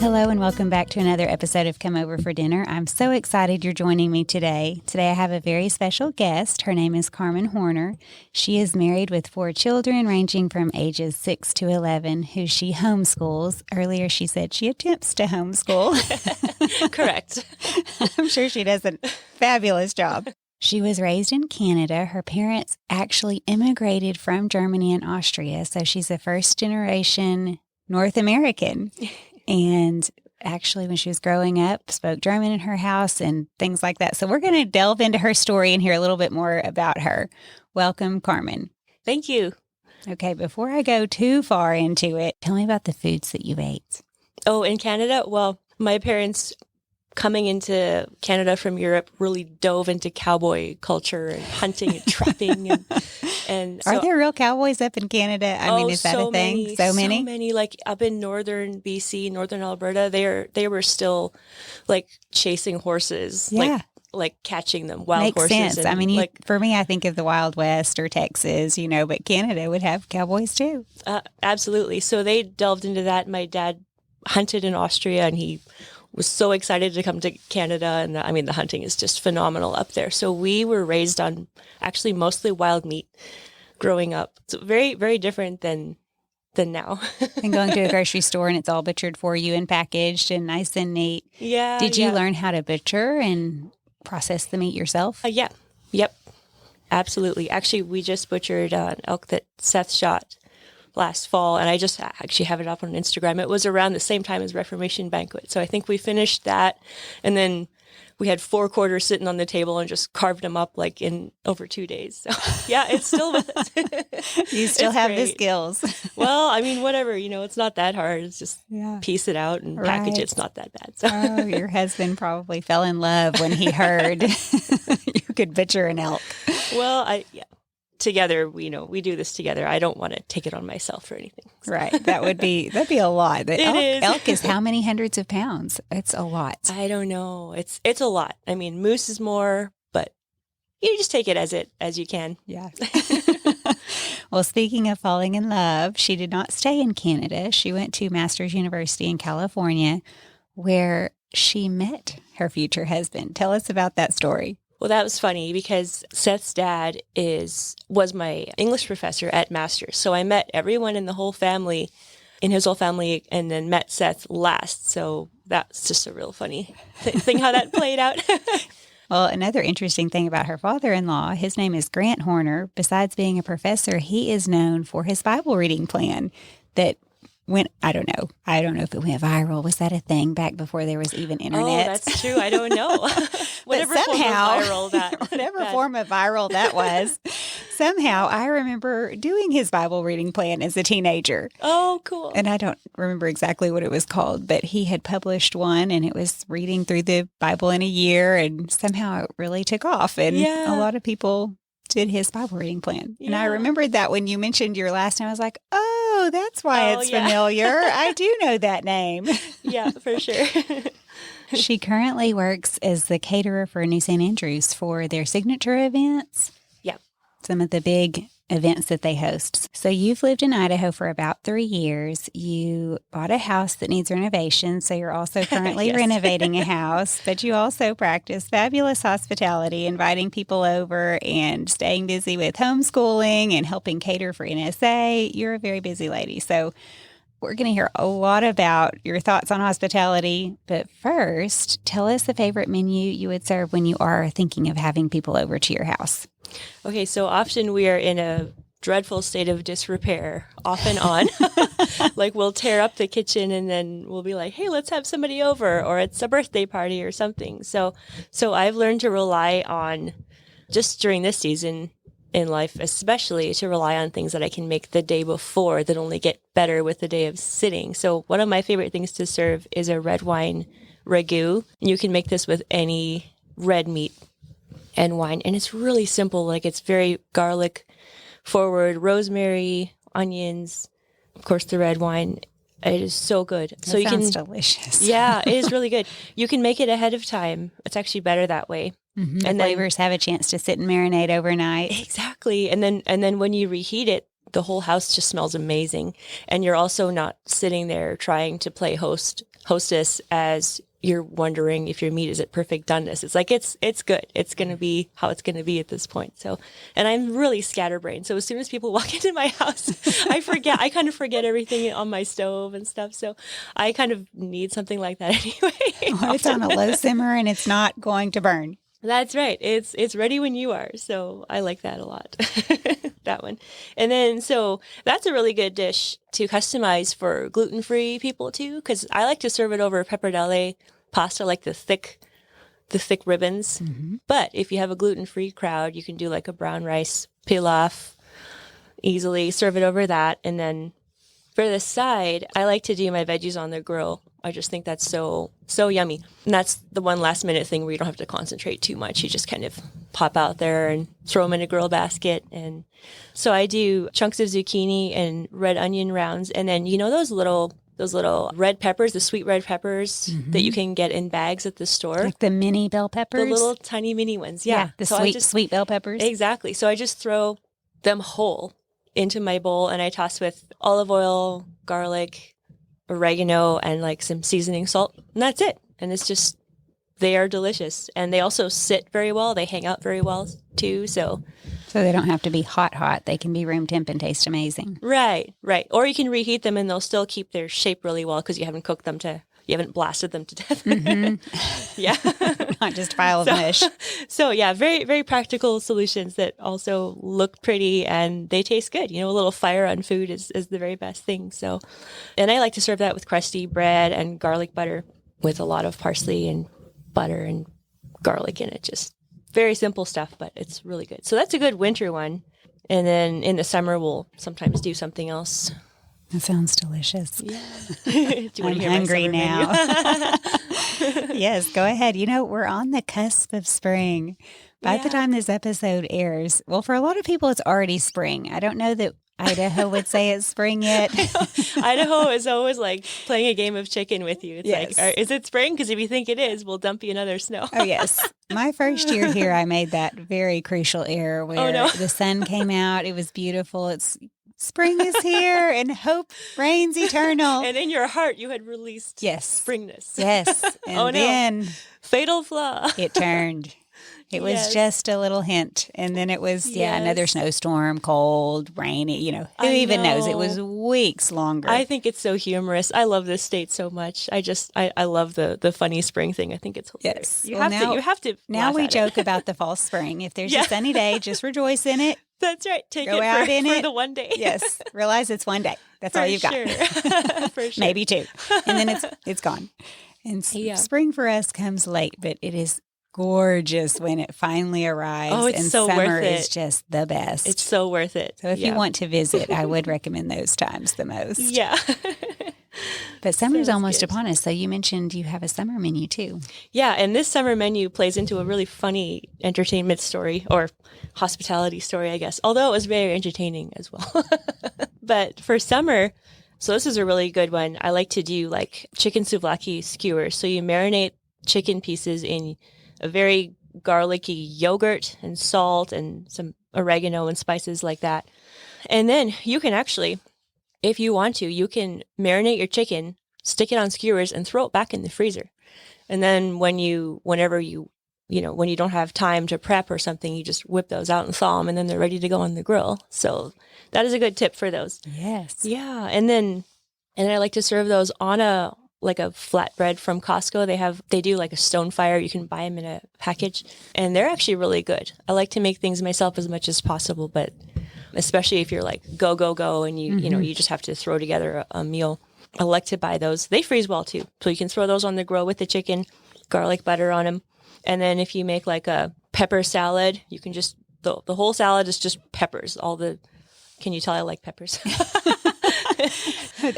Hello and welcome back to another episode of Come Over for Dinner. I'm so excited you're joining me today. Today I have a very special guest. Her name is Carmen Horner. She is married with 4 children ranging from ages 6 to 11 who she homeschools. Earlier she said she attempts to homeschool. Correct. I'm sure she does a fabulous job. She was raised in Canada. Her parents actually immigrated from Germany and Austria, so she's a first-generation North American. And actually, when she was growing up, spoke German in her house and things like that. So we're going to delve into her story and hear a little bit more about her. Welcome, Carmen. Thank you. Okay, before I go too far into it, tell me about the foods that you ate. Oh, in Canada? Well, my parents coming into Canada from Europe really dove into cowboy culture and hunting and trapping. And so, are there real cowboys up in Canada? I mean, is that a thing? Many, so many? So many, like up in northern BC, northern Alberta, they were still like chasing horses, like catching them, wild Makes horses. Sense. And, I mean, like, for me, I think of the Wild West or Texas, but Canada would have cowboys too. Absolutely. So they delved into that. My dad hunted in Austria and he was so excited to come to Canada. And I mean, the hunting is just phenomenal up there. So we were raised on actually mostly wild meat growing up. So very, very different than now. And going to a grocery store and it's all butchered for you and packaged and nice and neat. Yeah. Did you learn how to butcher and process the meat yourself? Yeah. Yep. Absolutely. Actually, we just butchered an elk that Seth shot last fall, and I just actually have it up on Instagram. It was around the same time as Reformation Banquet. So I think we finished that, and then we had 4 quarters sitting on the table and just carved them up like in over 2 days. So yeah, it's still with us. You still have the skills. Well, I mean, whatever, it's not that hard. It's just piece it out and package it. It's not that bad. So. Oh, your husband probably fell in love when he heard you could butcher an elk. Well, together, we do this together. I don't want to take it on myself or anything. So. Right. That'd be a lot. The is. Elk is how many hundreds of pounds? It's a lot. I don't know. It's a lot. I mean, moose is more, but you just take it as you can. Yeah. Well, speaking of falling in love, she did not stay in Canada. She went to Masters University in California, where she met her future husband. Tell us about that story. Well, that was funny because Seth's dad was my English professor at Masters. So I met everyone in his whole family, and then met Seth last. So that's just a real funny thing how that played out. Well, another interesting thing about her father-in-law, his name is Grant Horner. Besides being a professor, he is known for his Bible reading plan that went, I don't know if it went viral. Was that a thing back before there was even internet? Oh, that's true. I don't know. Whatever form of viral that was, somehow I remember doing his Bible reading plan as a teenager. Oh, cool. And I don't remember exactly what it was called, but he had published one and it was reading through the Bible in a year, and somehow it really took off. And a lot of people did his Bible reading plan. Yeah. And I remembered that when you mentioned your last name, I was like, oh, that's why it's familiar. I do know that name. Yeah, for sure. She currently works as the caterer for New St. Andrews for their signature events. Yeah. Some of the big events that they host. So you've lived in Idaho for about 3 years. You bought a house that needs renovation. So you're also currently renovating a house, but you also practice fabulous hospitality, inviting people over and staying busy with homeschooling and helping cater for NSA. You're a very busy lady. So we're going to hear a lot about your thoughts on hospitality. But first, tell us the favorite menu you would serve when you are thinking of having people over to your house. Okay, so often we are in a dreadful state of disrepair, off and on. Like we'll tear up the kitchen and then we'll be like, hey, let's have somebody over, or it's a birthday party or something. So I've learned to rely on, just during this season in life, especially to rely on things that I can make the day before that only get better with the day of sitting. So one of my favorite things to serve is a red wine ragu. You can make this with any red meat and wine. And it's really simple. Like it's very garlic forward, rosemary, onions, of course, the red wine. It is so good. That sounds delicious. Yeah, it is really good. You can make it ahead of time. It's actually better that way. Mm-hmm. And flavors have a chance to sit and marinate overnight. Exactly. And then when you reheat it, the whole house just smells amazing. And you're also not sitting there trying to play hostess as you're wondering if your meat is at perfect doneness. It's like, it's good. It's going to be how it's going to be at this point. So, and I'm really scatterbrained. So as soon as people walk into my house, I kind of forget everything on my stove and stuff. So I kind of need something like that anyway. Well, it's on a low simmer and it's not going to burn. That's right. It's ready when you are. So I like that a lot. That one. And then, so that's a really good dish to customize for gluten-free people too, because I like to serve it over pappardelle pasta, like the thick ribbons. Mm-hmm. But if you have a gluten-free crowd, you can do like a brown rice pilaf, easily serve it over that. And then for the side, I like to do my veggies on the grill. I just think that's so yummy. And that's the one last minute thing where you don't have to concentrate too much. You just kind of pop out there and throw them in a grill basket. And so I do chunks of zucchini and red onion rounds. And then, those little red peppers, the sweet red peppers mm-hmm. that you can get in bags at the store. Like the mini bell peppers? The little tiny mini ones. Yeah. The sweet bell peppers. Exactly. So I just throw them whole into my bowl and I toss with olive oil, garlic, oregano, and like some seasoning salt. And that's it. And it's just, they are delicious. And they also sit very well. They hang out very well too. So they don't have to be hot. They can be room temp and taste amazing. Right. Or you can reheat them and they'll still keep their shape really well because you haven't blasted them to death. Mm-hmm. Yeah. Not just a pile of mush. So yeah, very, very practical solutions that also look pretty and they taste good. A little fire on food is the very best thing. So, and I like to serve that with crusty bread and garlic butter with a lot of parsley and butter and garlic in it. Just very simple stuff, but it's really good. So that's a good winter one. And then in the summer, we'll sometimes do something else. That sounds delicious. Yeah. Do you want I'm to hear hungry my now. Yes, go ahead. We're on the cusp of spring. By the time this episode airs, well, for a lot of people, it's already spring. I don't know that Idaho would say it's spring yet. Idaho is always like playing a game of chicken with you. It's like, is it spring? Because if you think it is, we'll dump you another snow. Oh, yes. My first year here, I made that very crucial error where the sun came out. It was beautiful. Spring is here and hope reigns eternal. And in your heart, you had released springness. Yes. And then fatal flaw. It turned. It was just a little hint. And then it was, another snowstorm, cold, rainy, who even knows? It was weeks longer. I think it's so humorous. I love this state so much. I love the funny spring thing. I think it's hilarious. Yes. You have to. Now we joke about the false spring. If there's a sunny day, just rejoice in it. That's right. Take Go it out for the one day. Yes. Realize it's one day. That's all you've got. For sure. Maybe two. And then it's gone. And spring for us comes late, but it is gorgeous when it finally arrives. Oh, it's and so summer worth it. Is just the best. It's so worth it. So if you want to visit, I would recommend those times the most. Yeah. But summer's almost upon us. So you mentioned you have a summer menu too. Yeah. And this summer menu plays into a really funny entertainment story or hospitality story, I guess, although it was very entertaining as well. But for summer, so this is a really good one. I like to do like chicken souvlaki skewers. So you marinate chicken pieces in a very garlicky yogurt and salt and some oregano and spices like that. And then you can actually, if you want to, you can marinate your chicken, stick it on skewers and throw it back in the freezer. And then whenever you don't have time to prep or something, you just whip those out and thaw them and then they're ready to go on the grill. So that is a good tip for those. Yes. Yeah. And I like to serve those on a flatbread from Costco. They do like a stone fire. You can buy them in a package and they're actually really good. I like to make things myself as much as possible, but especially if you're like go and you just have to throw together a meal. I like to buy those. They freeze well too. So you can throw those on the grill with the chicken, garlic butter on them. And then if you make like a pepper salad, you can just, the whole salad is just peppers. Can you tell I like peppers?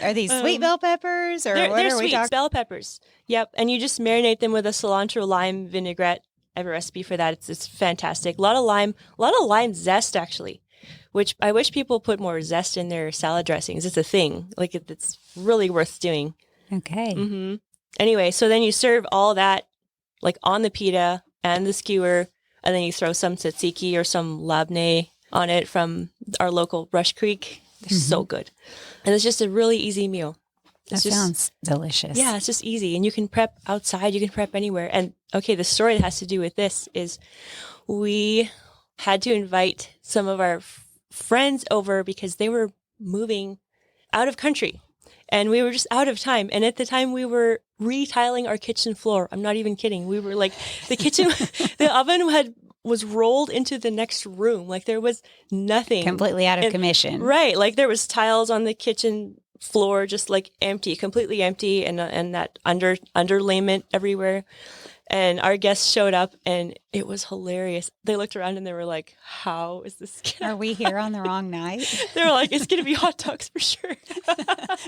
Are these sweet bell peppers or what they're are we sweet talking? bell peppers. Yep. And you just marinate them with a cilantro lime vinaigrette. I have a recipe for that. It's fantastic. A lot of lime zest actually, which I wish people put more zest in their salad dressings. It's a thing. Like it's really worth doing. Okay. Mm-hmm. Anyway, so then you serve all that like on the pita and the skewer, and then you throw some tzatziki or some labneh on it from our local Rush Creek They're so good. And it's just a really easy meal. That sounds delicious. Yeah, it's just easy. And you can prep outside. You can prep anywhere. And okay, the story that has to do with this is we had to invite some of our friends over because they were moving out of country. And we were just out of time. And at the time we were retiling our kitchen floor. I'm not even kidding. We were like, the kitchen, the oven was rolled into the next room. Like there was nothing. Completely out of commission. Right. Like there was tiles on the kitchen floor, just like empty, completely empty. And that underlayment everywhere. And our guests showed up and it was hilarious. They looked around and they were like, how is this going Are we here on the wrong night? They were like, it's going to be hot dogs for sure.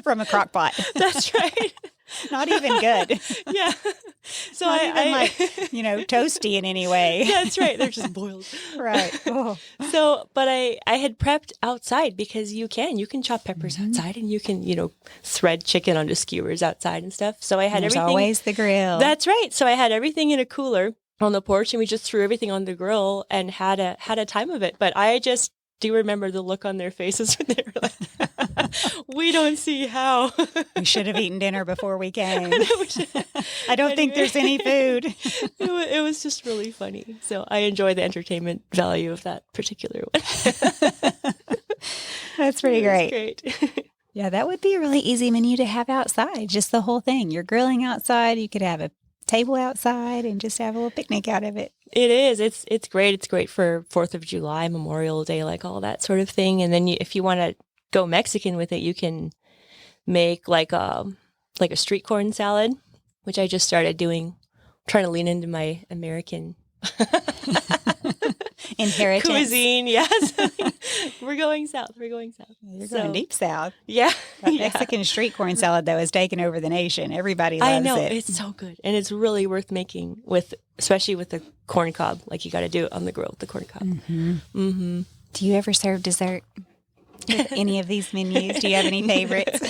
From a crock pot. That's right. Not even good. Yeah. So Not even like, toasty in any way. That's right. They're just boiled. Right. Oh. So, but I had prepped outside because you can chop peppers outside and you can, thread chicken onto skewers outside and stuff. So I had There's everything. Always the grill. That's right. So I had everything in a cooler on the porch and we just threw everything on the grill and had a time of it. But I just do remember the look on their faces when they were like, we don't see how. We should have eaten dinner before we came. I don't think there's any food. It was just really funny. So I enjoy the entertainment value of that particular one. That's pretty great. Great. Yeah, that would be a really easy menu to have outside, just the whole thing. You're grilling outside. You could have a table outside and just have a little picnic out of it. It is. It's great. It's great for 4th of July, Memorial Day, like all that sort of thing. And then if you want to go Mexican with it, you can make like a street corn salad, which I just started doing, trying to lean into my American inheritance cuisine. Yes. We're going south. You're going deep south. Yeah. That Mexican street corn salad, though, has taken over the nation. Everybody loves it. I know. It's so good. And it's really worth making especially with the corn cob. Like you got to do it on the grill with the corn cob. Mm-hmm. Mm-hmm. Do you ever serve dessert with any of these menus? Do you have any favorites?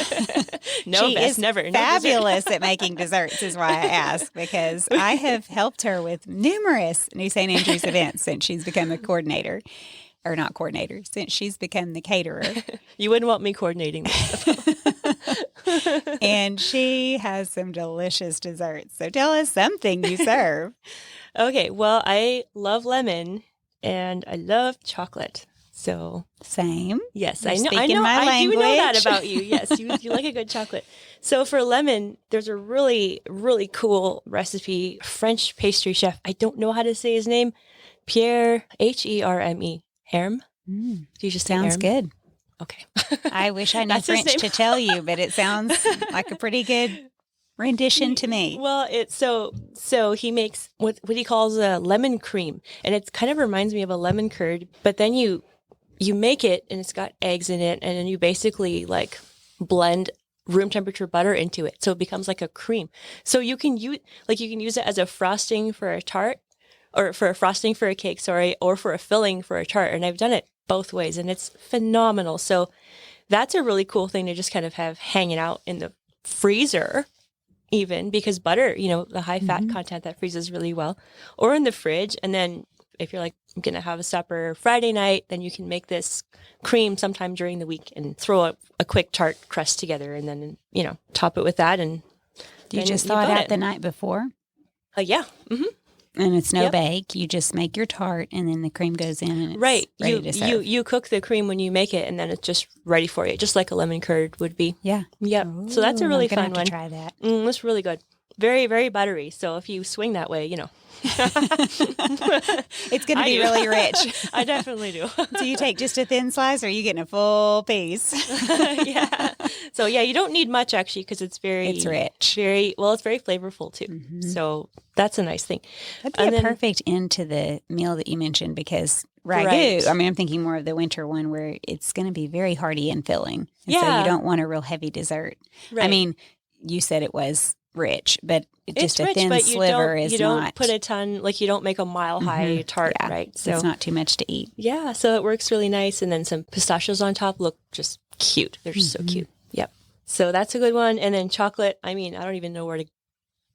No, she Bess, is never. No fabulous at making desserts is why I ask, because I have helped her with numerous New St. Andrews events since she's become a coordinator. Or not coordinator, since she's become the caterer. You wouldn't want me coordinating this. And she has some delicious desserts. So tell us something you serve. Okay, well, I love lemon and I love chocolate. So same. Yes, You're I know. speaking my language. Do know that about you. Yes, you like a good chocolate. So for lemon, there's a really, really cool recipe. French pastry chef. I don't know how to say his name. Pierre, Herme. Herm? Do you just sounds good. Okay. I wish I knew French to tell you, but it sounds like a pretty good rendition to me. Well, it's so he makes what he calls a lemon cream, and it kind of reminds me of a lemon curd. But then you make it, and it's got eggs in it, and then you basically like blend room temperature butter into it, so it becomes like a cream. So you can use it as a frosting for a tart. Or for a frosting for a cake, or for a filling for a tart. And I've done it both ways, and it's phenomenal. So that's a really cool thing to just kind of have hanging out in the freezer, even because butter, the high fat content that freezes really well, or in the fridge. And then if you're like, I'm going to have a supper Friday night, then you can make this cream sometime during the week and throw a quick tart crust together and then, top it with that. And you just thaw it out the night before? Yeah. Mm-hmm. And it's no bake. You just make your tart, and then the cream goes in, and it's ready to serve. You cook the cream when you make it, and then it's just ready for you, just like a lemon curd would be. Yeah. Yep. So that's a really fun one. Try that. It's really good. Very, very buttery. So if you swing that way, it's going to be really rich. I definitely do. Do you take just a thin slice, or are you getting a full piece? Yeah. So you don't need much actually, because it's rich. It's very flavorful too. Mm-hmm. So that's a nice thing. That'd be a perfect end to the meal that you mentioned, because Ragu, right. I mean, I'm thinking more of the winter one where it's going to be very hearty and filling. And so you don't want a real heavy dessert. Right. I mean, you said it was rich, but just a thin sliver is not. You don't put a ton, like you don't make a mile-high tart, right? So it's not too much to eat. Yeah, so it works really nice. And then some pistachios on top look just cute. They're just so cute. Yep. So that's a good one. And then chocolate, I mean, I don't even know where to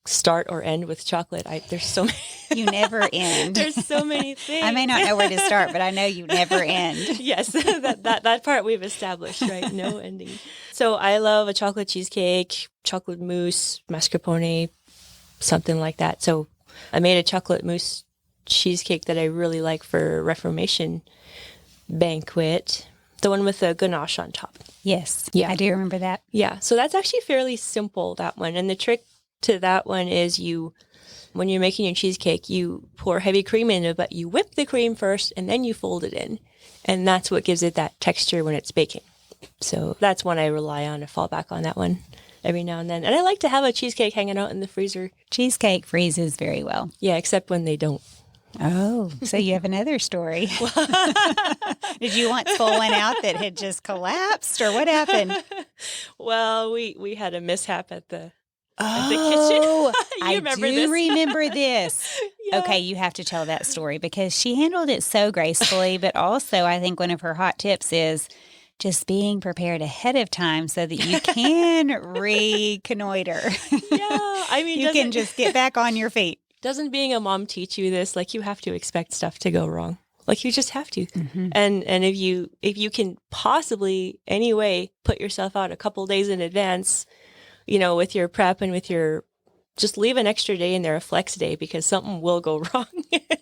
start or end with chocolate. There's so many. You never end. There's so many things. I may not know where to start, but I know you never end. Yes, that part we've established, right? No ending. So I love a chocolate cheesecake, chocolate mousse, mascarpone, something like that. So I made a chocolate mousse cheesecake that I really like for Reformation banquet. The one with the ganache on top. Yes. Yeah. I do remember that. Yeah. So that's actually fairly simple, that one. And the trick to that one is when you're making your cheesecake, you pour heavy cream in it, but you whip the cream first and then you fold it in. And that's what gives it that texture when it's baking. So that's one I rely on to fall back on that one every now and then. And I like to have a cheesecake hanging out in the freezer. Cheesecake freezes very well. Yeah, except when they don't. Oh, so you have another story. Did you once pull one out that had just collapsed, or what happened? Well, we had a mishap at the Oh, kitchen. I remember do this? remember this. Yeah. Okay, you have to tell that story because she handled it so gracefully, but also I think one of her hot tips is just being prepared ahead of time so that you can reconnoiter. Yeah, I mean, You can just get back on your feet. Doesn't being a mom teach you this? Like, you have to expect stuff to go wrong. Like, you just have to. Mm-hmm. And if you can possibly anyway put yourself out a couple days in advance, with your prep and with your, just leave an extra day in there, a flex day, because something will go wrong.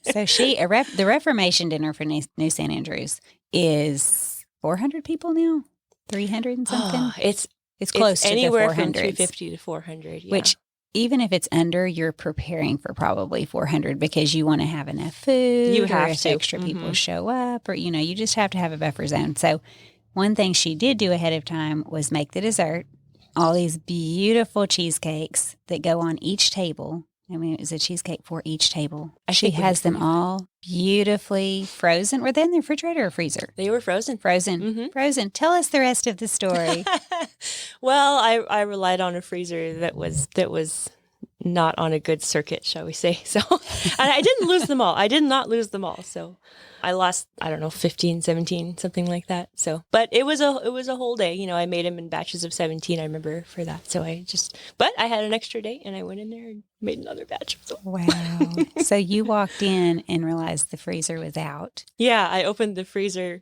So the Reformation dinner for New St. Andrews is 400 people now, 300 and something. Oh, it's close to anywhere the 400s, from 250 to 400. Yeah. which even if it's under, you're preparing for probably 400 because you want to have enough food. You or have if to. extra people show up, or you just have to have a buffer zone. So one thing she did do ahead of time was make the dessert. All these beautiful cheesecakes that go on each table. I mean, it was a cheesecake for each table. She has them all beautifully frozen. Were they in the refrigerator or freezer? They were frozen. Frozen. Mm-hmm. Frozen. Tell us the rest of the story. Well, I relied on a freezer that was not on a good circuit, shall we say. So, and I didn't lose them all. I did not lose them all. So I lost, 15, 17, something like that. So, but it was a whole day. I made them in batches of 17. I remember for that. So but I had an extra day and I went in there and made another batch. So. Wow. So you walked in and realized the freezer was out. Yeah. I opened the freezer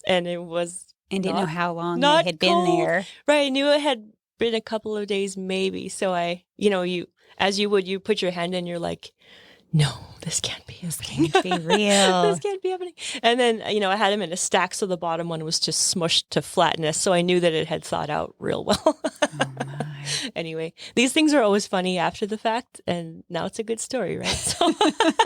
and it was And didn't know how long not they had been cold. there. Right. I knew it had been a couple of days maybe. So as you would, you put your hand in, you're like, no, this can't be happening. This can't be real. This can't be happening. And then, I had them in a stack, so the bottom one was just smushed to flatness. So I knew that it had thawed out real well. Oh my. Anyway, these things are always funny after the fact, and now it's a good story, right? So,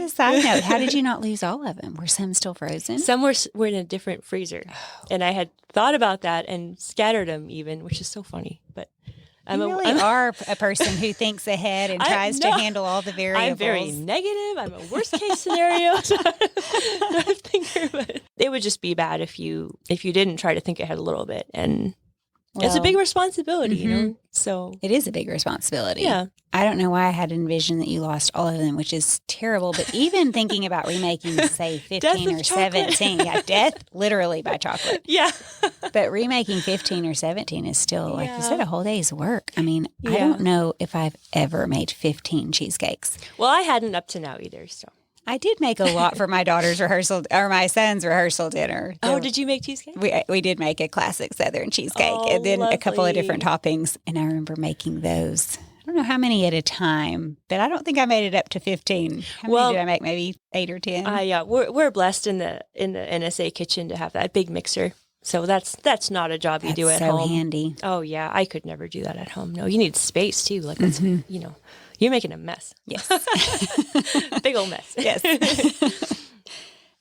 A side note, how did you not lose all of them? Were some still frozen? some were in a different freezer. And I had thought about that and scattered them even, which is so funny. But You really are a person who thinks ahead and tries to handle all the variables. I'm very negative. I'm a worst case scenario thinker, but it would just be bad if you didn't try to think ahead a little bit. And it's a big responsibility, So it is a big responsibility. Yeah. I don't know why I had envisioned that you lost all of them, which is terrible. But even thinking about remaking, say, 15 or 17, death literally by chocolate. Yeah. But remaking 15 or 17 is still, like you said, a whole day's work. I mean, I Yeah. don't know if I've ever made 15 cheesecakes. Well, I hadn't up to now either. So. I did make a lot for my daughter's rehearsal or my son's rehearsal dinner. Oh, did you make cheesecake? We did make a classic Southern cheesecake and then a couple of different toppings. And I remember making those. I don't know how many at a time, but I don't think I made it up to 15. How many did I make? Maybe 8 or 10? Yeah, we're blessed in the NSA kitchen to have that big mixer. So that's not a job you do at home. So handy. Oh yeah, I could never do that at home. No, you need space too. Like that's you're making a mess. Yes. Big old mess. Yes.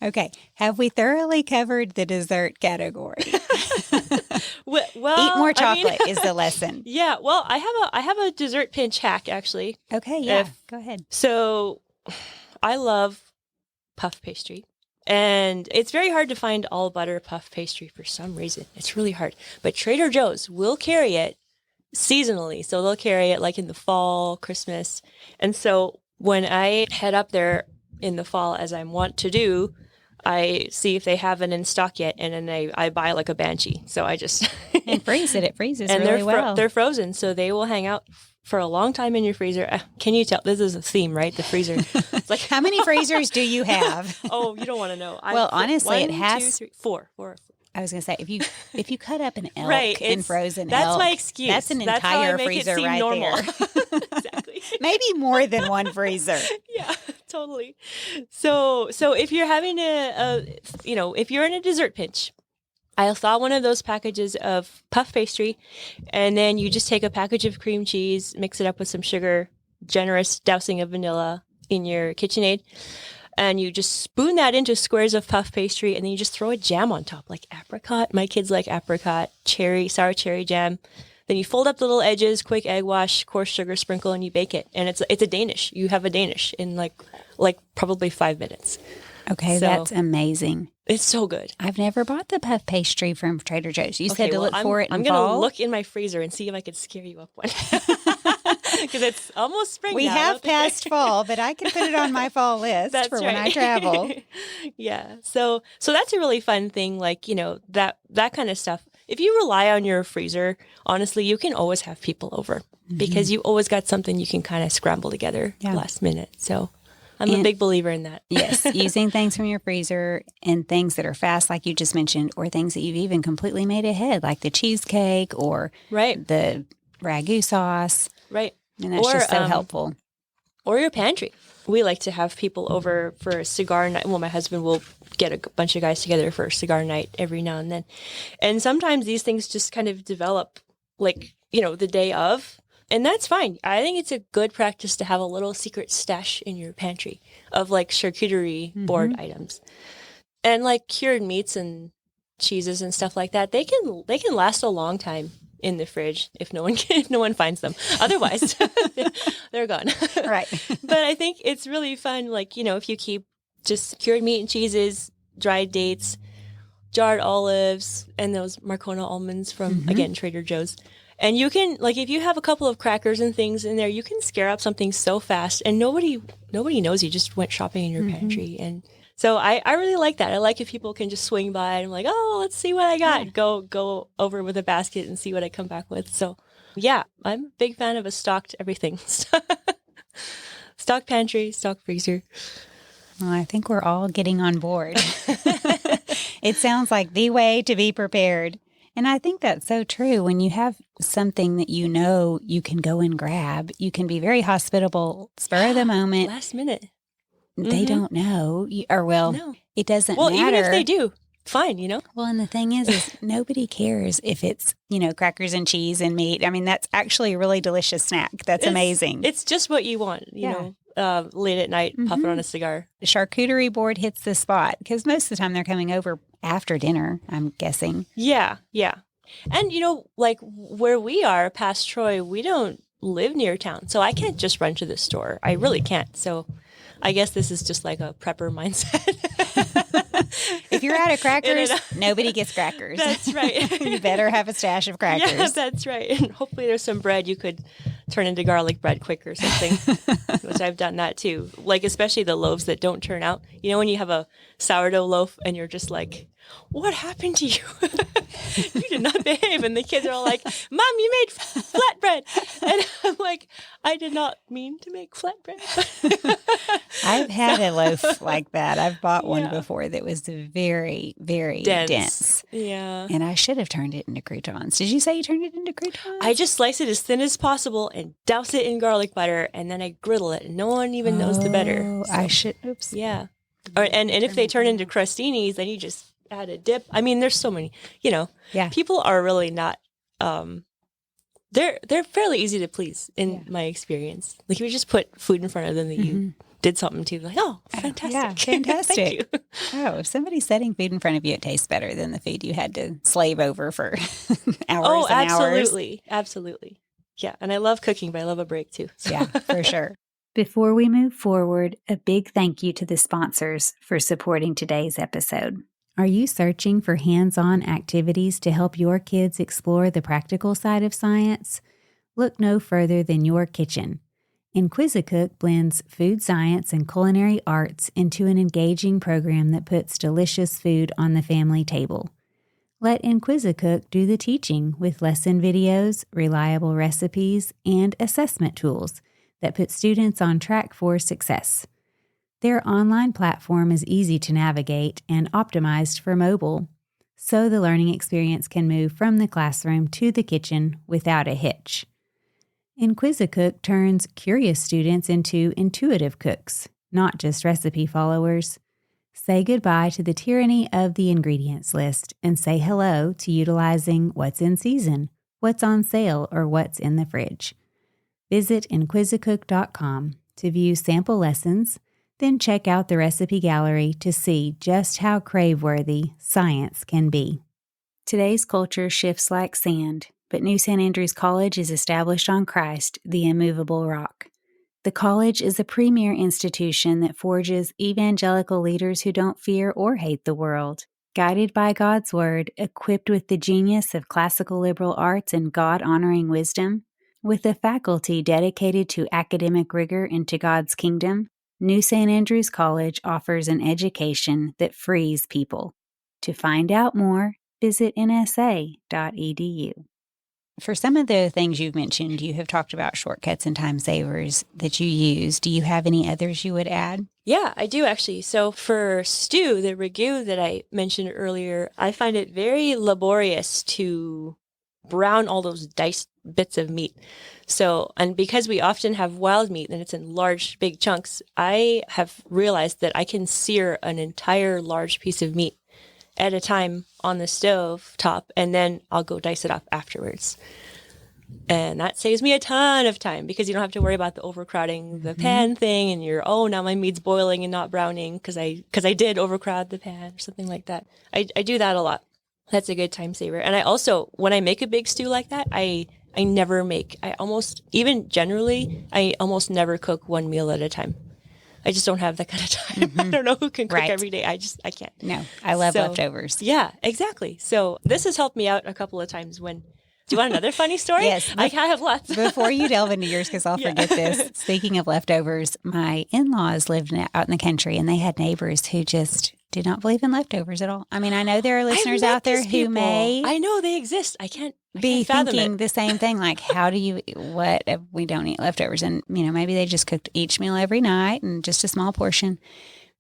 Okay. Have we thoroughly covered the dessert category? Well, Eat more chocolate is the lesson. Yeah. Well, I have a dessert pinch hack actually. Okay. Yeah. Go ahead. So, I love puff pastry, and it's very hard to find all butter puff pastry for some reason. It's really hard. But Trader Joe's will carry it seasonally, so they'll carry it like in the fall, Christmas, and so when I head up there in the fall, as I want to do, I see if they have it in stock yet, and then I buy like a banshee. So I just And freeze it. It freezes and really well. they're frozen, so they will hang out for a long time in your freezer. Can you tell? This is a theme, right? The freezer. It's like, how many freezers do you have? Oh, you don't want to know. Well, honestly, it has 1, 2, 3, 4. I was going to say, if you cut up an elk Right, and frozen that's elk, my excuse. that's an That's how I entire make it freezer seem right normal. there. Exactly. Maybe more than one freezer. Yeah, totally. So if you're having if you're in a dessert pinch, I saw one of those packages of puff pastry, and then you just take a package of cream cheese, mix it up with some sugar, generous dousing of vanilla in your KitchenAid, and you just spoon that into squares of puff pastry, and then you just throw a jam on top, like apricot. My kids like apricot, sour cherry jam. Then you fold up the little edges, quick egg wash, coarse sugar sprinkle, and you bake it. And it's a Danish. You have a Danish in like probably 5 minutes. Okay, So, that's amazing. It's so good. I've never bought the puff pastry from Trader Joe's. You said to look for it in I'm fall? going to look in my freezer and see if I could scare you up one. Because it's almost spring We now. have passed fall, but I can put it on my fall list That's for right. when I travel. Yeah. So that's a really fun thing, like, that kind of stuff. If you rely on your freezer, honestly, you can always have people over because you always got something you can kind of scramble together last minute. So I'm a big believer in that. Yes, using things from your freezer and things that are fast, like you just mentioned, or things that you've even completely made ahead, like the cheesecake or the Ragu sauce. Right. And that's just so helpful. Or your pantry. We like to have people over for a cigar night. Well, my husband will get a bunch of guys together for a cigar night every now and then. And sometimes these things just kind of develop like, the day of. And that's fine. I think it's a good practice to have a little secret stash in your pantry of like charcuterie board items. And like cured meats and cheeses and stuff like that, they can last a long time in the fridge if no one finds them. Otherwise, they're gone. Right. But I think it's really fun, like, if you keep just cured meat and cheeses, dried dates, jarred olives, and those Marcona almonds from, again, Trader Joe's. And you can, like, if you have a couple of crackers and things in there, you can scare up something so fast, and nobody knows you just went shopping in your pantry. And so I really like that. I like if people can just swing by and I'm like, oh, let's see what I got. Yeah. Go over with a basket and see what I come back with. So, yeah, I'm a big fan of a stocked everything. Stocked pantry, stocked freezer. Well, I think we're all getting on board. It sounds like the way to be prepared. And I think that's so true. When you have something that you can go and grab, you can be very hospitable, spur of the moment. Last minute. They don't know. No. It doesn't matter. Well, even if they do, fine, Well, and the thing is nobody cares if it's, crackers and cheese and meat. I mean, that's actually a really delicious snack. It's amazing. It's just what you want, you know, late at night, puff it on a cigar. The charcuterie board hits the spot because most of the time they're coming over after dinner, I'm guessing. Yeah, yeah. And, like where we are past Troy, we don't live near town. So I can't just run to the store. I really can't. So I guess this is just like a prepper mindset. If you're out of crackers, nobody gets crackers. That's right. You better have a stash of crackers. Yeah, that's right. And hopefully there's some bread you could turn into garlic bread quick or something, which I've done that too. Like especially the loaves that don't turn out. When you have a sourdough loaf and you're just like, what happened to you? You did not behave. And the kids are all like, Mom, you made flatbread. And I'm like, I did not mean to make flatbread. I've had a loaf like that. I've bought one before that was very, very dense. Yeah. And I should have turned it into croutons. Did you say you turned it into croutons? I just slice it as thin as possible and douse it in garlic butter, and then I griddle it. And no one even knows the better. So. I should. Oops. Yeah. And if they turn into crostinis, then you just add a dip. I mean, there's so many, people are really not, they're fairly easy to please in my experience. Like if you just put food in front of them that you did something to, like, oh, fantastic. Yeah, fantastic. Thank you. Oh, if somebody's setting food in front of you, it tastes better than the food you had to slave over for hours and hours. Absolutely. Absolutely. Yeah. And I love cooking, but I love a break too. So. Yeah, for sure. Before we move forward, a big thank you to the sponsors for supporting today's episode. Are you searching for hands-on activities to help your kids explore the practical side of science? Look no further than Your Kitchen. Inquisicook blends food science and culinary arts into an engaging program that puts delicious food on the family table. Let Inquisicook do the teaching with lesson videos, reliable recipes, and assessment tools that put students on track for success. Their online platform is easy to navigate and optimized for mobile, so the learning experience can move from the classroom to the kitchen without a hitch. Inquisicook turns curious students into intuitive cooks, not just recipe followers. Say goodbye to the tyranny of the ingredients list and say hello to utilizing what's in season, what's on sale, or what's in the fridge. Visit Inquisicook.com to view sample lessons, then check out the recipe gallery to see just how crave-worthy science can be. Today's culture shifts like sand, but New St. Andrews College is established on Christ, the immovable rock. The college is a premier institution that forges evangelical leaders who don't fear or hate the world. Guided by God's Word, equipped with the genius of classical liberal arts and God-honoring wisdom, with a faculty dedicated to academic rigor into God's kingdom, New St. Andrews College offers an education that frees people. To find out more, visit nsa.edu. For some of the things you've mentioned, you have talked about shortcuts and time savers that you use. Do you have any others you would add? Yeah, I do actually. So for stew, the ragu that I mentioned earlier, I find it very laborious to brown all those diced bits of meat. So, and because we often have wild meat and it's in large, big chunks, I have realized that I can sear an entire large piece of meat at a time on the stove top, and then I'll go dice it up afterwards. And that saves me a ton of time because you don't have to worry about the overcrowding the pan thing and you're, now my meat's boiling and not browning because I did overcrowd the pan or something like that. I do that a lot. That's a good time saver. And I also, when I make a big stew like that, I almost never cook one meal at a time. I just don't have that kind of time. I don't know who can cook every day. I can't. No, I love leftovers. Yeah, exactly. So this has helped me out a couple of times when, do you want another funny story? Yes. I have lots. Before you delve into yours, because I'll forget this, speaking of leftovers, my in-laws lived out in the country and they had neighbors who just did not believe in leftovers at all. I mean, I know there are listeners out there who may. I know they exist. I can't be fathom thinking it. the same thing, like, how do you, what if we don't eat leftovers? And, maybe they just cooked each meal every night and just a small portion.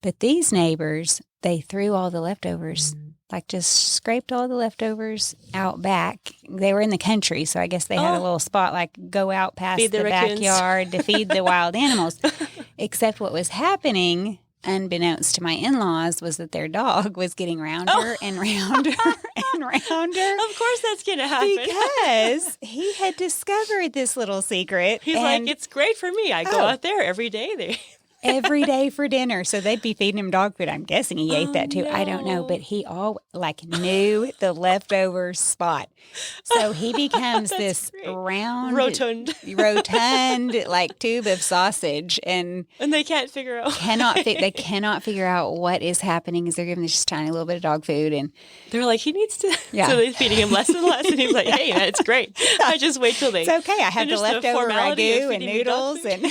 But these neighbors, they threw all the leftovers, like just scraped all the leftovers out back. They were in the country, so I guess they had a little spot, like go out past the backyard to feed the wild animals. Except what was happening, unbeknownst to my in-laws, was that their dog was getting rounder and rounder and rounder. Of course that's going to happen. Because he had discovered this little secret. He's like, it's great for me. I go out there every day. Every day for dinner. So they'd be feeding him dog food. I'm guessing he ate that too. No. I don't know. But he knew the leftover spot. So he becomes this great. round, rotund, like tube of sausage. And they can't figure out. They cannot figure out what is happening as they're giving this tiny little bit of dog food. And they're like, he needs to. Yeah. So they're feeding him less and less. And he's like, hey, that's great. I just wait till they. It's okay. I have the leftover ragu and noodles and.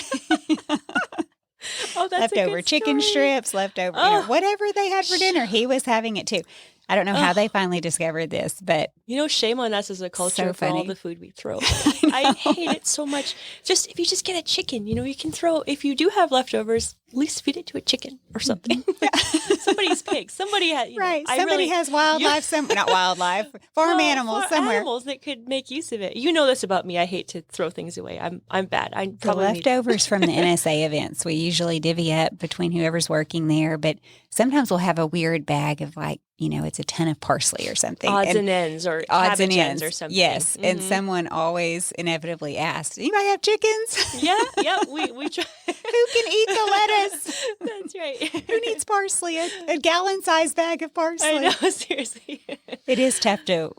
Leftover chicken strips, leftover, whatever they had for dinner, he was having it too. I don't know how they finally discovered this, but shame on us as a culture for all the food we throw. I hate it so much. If you just get a chicken, you can throw, if you do have leftovers, at least feed it to a chicken or something. Somebody's pig. Somebody has, somebody has wildlife, not wildlife, farm animals somewhere. Animals that could make use of it. You know this about me. I hate to throw things away. I'm bad. I the probably leftovers from the NSA events, we usually divvy up between whoever's working there, but sometimes we'll have a weird bag of it's a ton of parsley or something. Odds and ends or cabbage ends or something. Yes. Mm-hmm. And someone always inevitably asks, anybody have chickens? Yeah. We try. Who can eat the lettuce? That's right. Who needs parsley? A gallon-sized bag of parsley. I know, seriously. It is tough to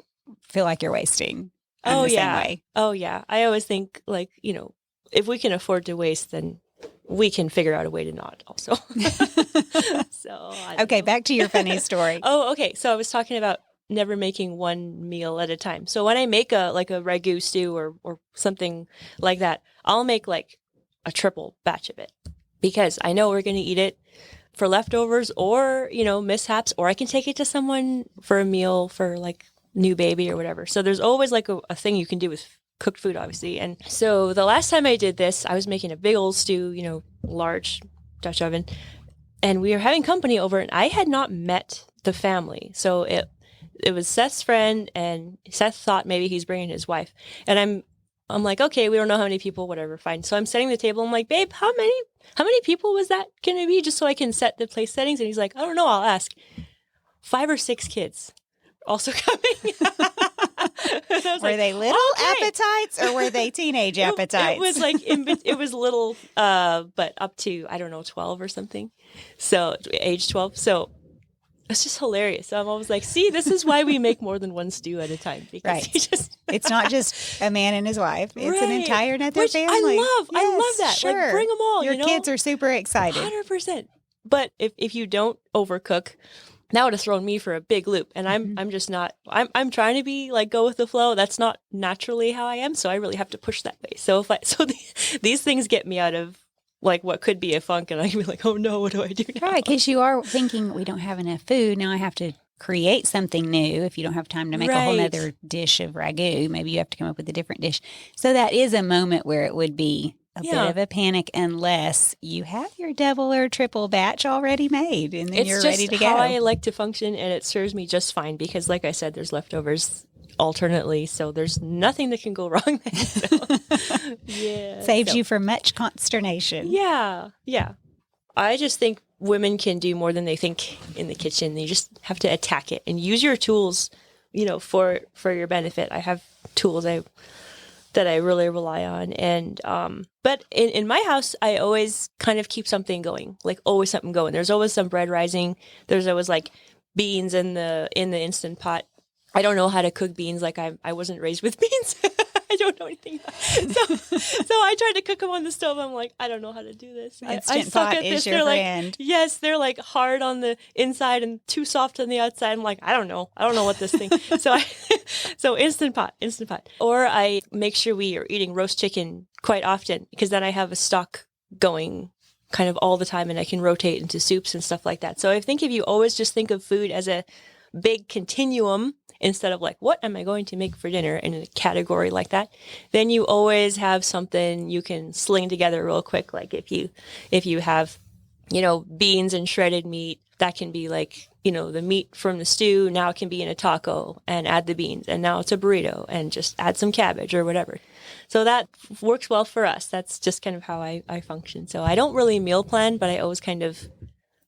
feel like you're wasting. Same way. Oh, yeah. I always think, if we can afford to waste, then we can figure out a way to not also. Okay, back to your funny story. Oh, okay. So I was talking about never making one meal at a time. So when I make a ragu stew or something like that, I'll make a triple batch of it because I know we're going to eat it for leftovers or, mishaps, or I can take it to someone for a meal for new baby or whatever. So there's always like a thing you can do with cooked food, obviously. And so the last time I did this, I was making a big old stew, large Dutch oven, and we were having company over, and I had not met the family. So it was Seth's friend, and Seth thought maybe he's bringing his wife. And I'm like, okay, we don't know how many people, whatever, fine. So I'm setting the table. I'm like, babe, how many people was that going to be, just so I can set the place settings? And he's like, I don't know, I'll ask. 5 or 6 kids also coming. Were they little appetites or were they teenage appetites? It was like, it was little, but up to, I don't know, 12 or something. So age 12. So it's just hilarious. So I'm always like, see, this is why we make more than one stew at a time. Because it's not just a man and his wife. It's an entire another family. I love that. Sure. Like, bring them all. Your kids are super excited. 100%. But if you don't overcook, that would have thrown me for a big loop. And I'm just not, I'm trying to be like, go with the flow. That's not naturally how I am. So I really have to push that way. So these things get me out of like what could be a funk, and I can be like, oh no, what do I do now? Right, because you are thinking, we don't have enough food. Now I have to create something new. If you don't have time to make a whole other dish of ragu, maybe you have to come up with a different dish. So that is a moment where it would be a bit of a panic, unless you have your double or triple batch already made, and then you're ready to go. It's just how I like to function, and it serves me just fine because, like I said, there's leftovers alternately, so there's nothing that can go wrong there. So, saves you from much consternation. Yeah. I just think women can do more than they think in the kitchen. You just have to attack it and use your tools, for your benefit. I have tools that I really rely on, and but in my house, I always kind of keep something going, like always something going. There's always some bread rising. There's always like beans in the instant pot. I don't know how to cook beans. Like I wasn't raised with beans. I don't know anything. So I tried to cook them on the stove. I'm like, I don't know how to do this. I suck at this. They're like, yes, they're like hard on the inside and too soft on the outside. I'm like, I don't know what this thing. So instant pot. Or I make sure we are eating roast chicken quite often, because then I have a stock going kind of all the time, and I can rotate into soups and stuff like that. So I think if you always just think of food as a big continuum, instead of like, what am I going to make for dinner in a category like that, then you always have something you can sling together real quick. Like if you have, beans and shredded meat, that can be like, the meat from the stew. Now it can be in a taco, and add the beans, and now it's a burrito, and just add some cabbage or whatever. So that works well for us. That's just kind of how I function. So I don't really meal plan, but I always kind of,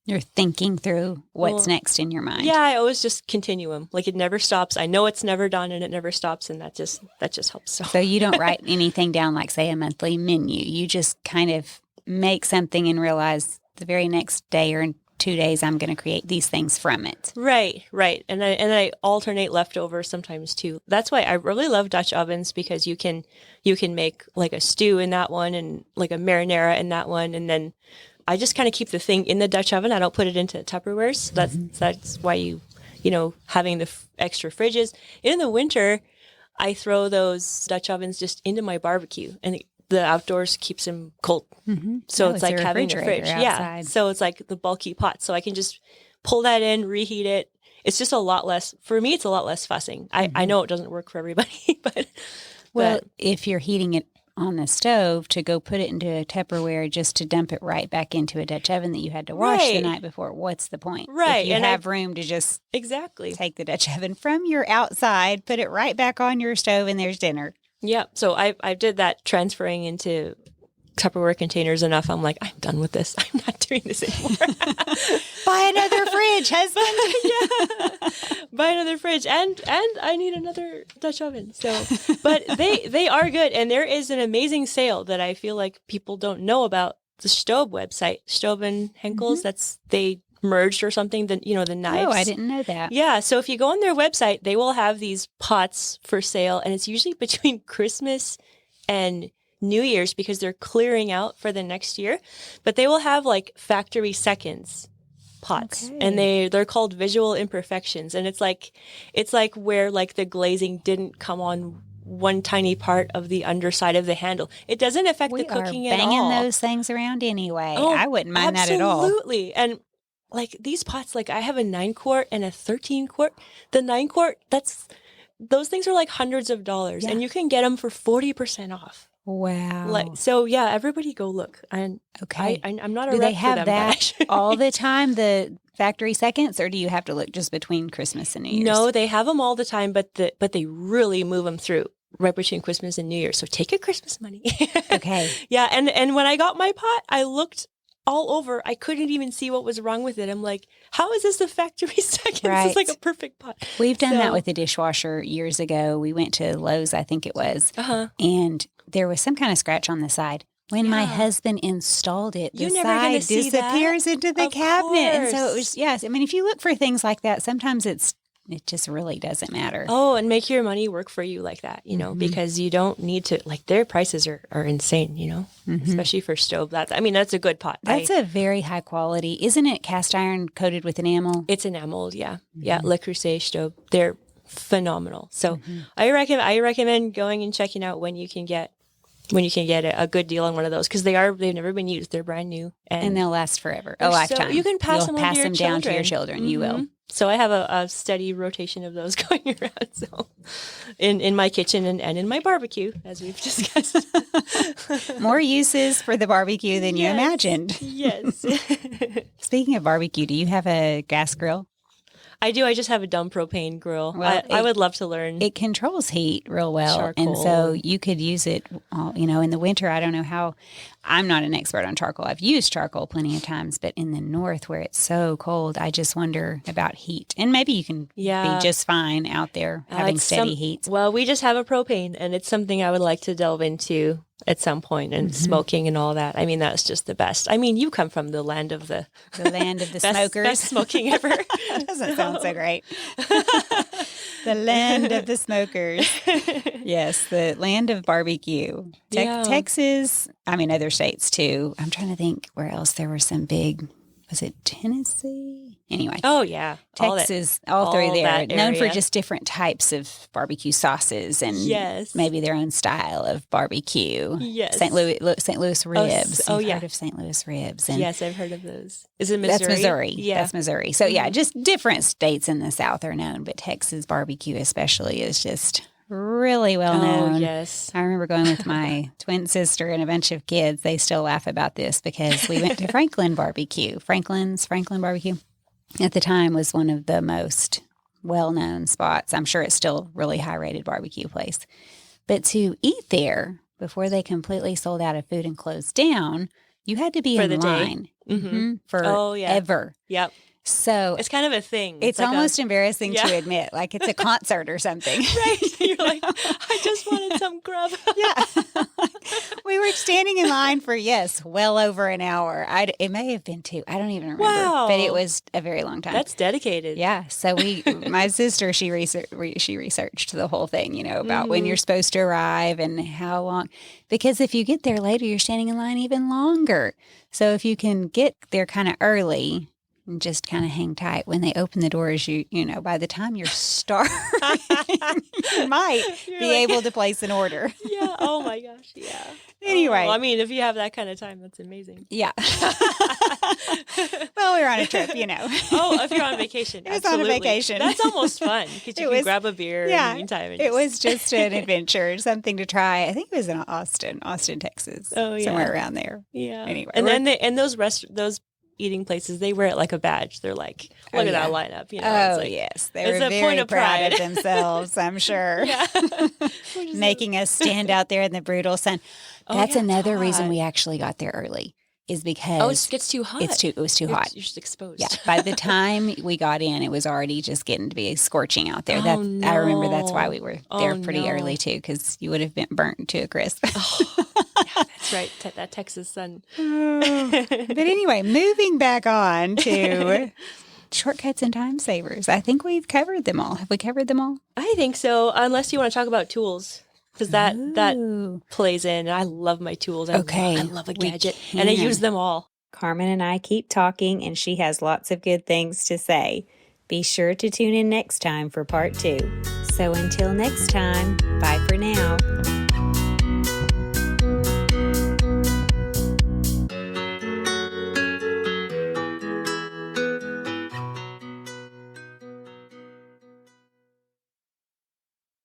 you're thinking through what's next in your mind. Yeah, I always just continuum. Like it never stops. I know it's never done, and it never stops, and that just helps. So you don't write anything down like, say, a monthly menu. You just kind of make something and realize the very next day or in 2 days I'm going to create these things from it. Right. And I alternate leftovers sometimes too. That's why I really love Dutch ovens, because you can make like a stew in that one, and like a marinara in that one, and then I just kind of keep the thing in the Dutch oven. I don't put it into Tupperwares. So that's why having the extra fridges. In the winter, I throw those Dutch ovens just into my barbecue, and the outdoors keeps them cold. Mm-hmm. So it's like having a fridge. Outside. Yeah. So it's like the bulky pot. So I can just pull that in, reheat it. It's just a lot less, for me, it's a lot less fussing. Mm-hmm. I know it doesn't work for everybody, but if you're heating it on the stove, to go put it into a Tupperware just to dump it right back into a Dutch oven that you had to wash the night before, what's the point? Right. If you have room to just take the Dutch oven from your outside, put it right back on your stove, and there's dinner. Yeah. So I did that, transferring into Tupperware containers enough. I'm like, I'm done with this. I'm not doing this anymore. Buy another fridge, husband. Yeah. Buy another fridge, and I need another Dutch oven. So, but they are good, and there is an amazing sale that I feel like people don't know about. The Staub website, Staub and Henkel's. Mm-hmm. They merged or something. The knives. Oh, I didn't know that. Yeah. So if you go on their website, they will have these pots for sale, and it's usually between Christmas and New Year's, because they're clearing out for the next year. But they will have like factory seconds pots, and they're called visual imperfections, and it's like where like the glazing didn't come on one tiny part of the underside of the handle. It doesn't affect the cooking at all. We are banging those things around anyway. I wouldn't mind that at all. Absolutely. And like these pots, like I have a 9-quart and a 13-quart. The 9-quart, that's those things are like hundreds of dollars, and you can get them for 40% off. Wow. So yeah, everybody go look. And okay. I'm not a Do rep they have for them, that all the time, the factory seconds, or do you have to look just between Christmas and New Year's? No, they have them all the time, but they really move them through right between Christmas and New Year. So take your Christmas money. Okay. Yeah, and when I got my pot, I looked all over. I couldn't even see what was wrong with it. I'm like, how is this a factory second? Right. This is like a perfect pot. We've done that with the dishwasher years ago. We went to Lowe's, I think it was, and there was some kind of scratch on the side. When my husband installed it, the side disappears into the cabinet. And so it was, yes. I mean, if you look for things like that, sometimes it just really doesn't matter. Oh, and make your money work for you like that, because you don't need to, like, their prices are insane, especially for stove. That's a good pot. That's a very high quality. Isn't it cast iron coated with enamel? It's enameled, yeah. Yeah, Le Creuset stove. They're phenomenal. So I recommend going and checking out when you can get a good deal on one of those, because they've never been used. They're brand new. And they'll last forever, a lifetime. So you can pass You'll them pass to them down to your children. You will. So I have a steady rotation of those going around. So in my kitchen and in my barbecue, as we've discussed. More uses for the barbecue than you imagined. Yes. Speaking of barbecue, do you have a gas grill? I do. I just have a dumb propane grill. Well, I would love to learn. It controls heat real well. Charcoal. And so you could use it, in the winter. I don't know how. I'm not an expert on charcoal. I've used charcoal plenty of times, but in the north where it's so cold, I just wonder about heat. And maybe you can be just fine out there having steady heat. Well, we just have a propane, and it's something I would like to delve into at some point, and smoking and all that. I mean, that's just the best. I mean, you come from the land of the smokers. Best smoking ever. That doesn't sound so great. The land of the smokers. Yes, the land of barbecue. Texas, other states too. I'm trying to think where else there were some big, was it Tennessee? Anyway. Oh, yeah. Texas, all through there. Known for just different types of barbecue sauces and maybe their own style of barbecue. Yes. St. Louis ribs. You've heard of St. Louis ribs. And yes, I've heard of those. Is it Missouri? That's Missouri. Yeah. That's Missouri. So, just different states in the South are known, but Texas barbecue especially is just really well known. Oh, yes. I remember going with my twin sister and a bunch of kids. They still laugh about this because we went to Franklin Barbecue. Franklin Barbecue at the time was one of the most well-known spots. I'm sure it's still a really high-rated barbecue place. But to eat there before they completely sold out of food and closed down, you had to be in line forever. Yep. So it's kind of a thing. It's like almost embarrassing to admit, like it's a concert or something. Right. You're like, I just wanted some grub. Yeah. We were standing in line for, well over an hour. It may have been 2. I don't even remember. Wow. But it was a very long time. That's dedicated. Yeah. So my sister, she researched the whole thing, about when you're supposed to arrive and how long. Because if you get there later, you're standing in line even longer. So if you can get there kind of early and just kind of hang tight. When they open the doors, by the time you're starving, you might be able to place an order. Yeah. Oh, my gosh. Yeah. Anyway. If you have that kind of time, that's amazing. Yeah. Well, we were on a trip, Oh, if you're on vacation. It was on a vacation. That's almost fun because you can grab a beer in the meantime. It was just an adventure, something to try. I think it was in Austin, Texas. Oh, yeah. Somewhere around there. Yeah. Anyway. And then those eating places, they wear it like a badge. They're like, look at that lineup. Yes. They were very proud of themselves, I'm sure. Yeah. Making us stand out there in the brutal sun. That's another reason we actually got there early, is because it gets too hot. It was too hot. You're just exposed. Yeah. By the time we got in, it was already just getting to be scorching out there. I remember that's why we were there pretty early too, because you would have been burnt to a crisp. Yeah, that's right. That Texas sun. But anyway, moving back on to shortcuts and time savers. I think we've covered them all. Have we covered them all? I think so, unless you want to talk about tools. Because that plays in. I love my tools. I love a gadget. And I use them all. Carmen and I keep talking, and she has lots of good things to say. Be sure to tune in next time for part 2. So until next time, bye for now.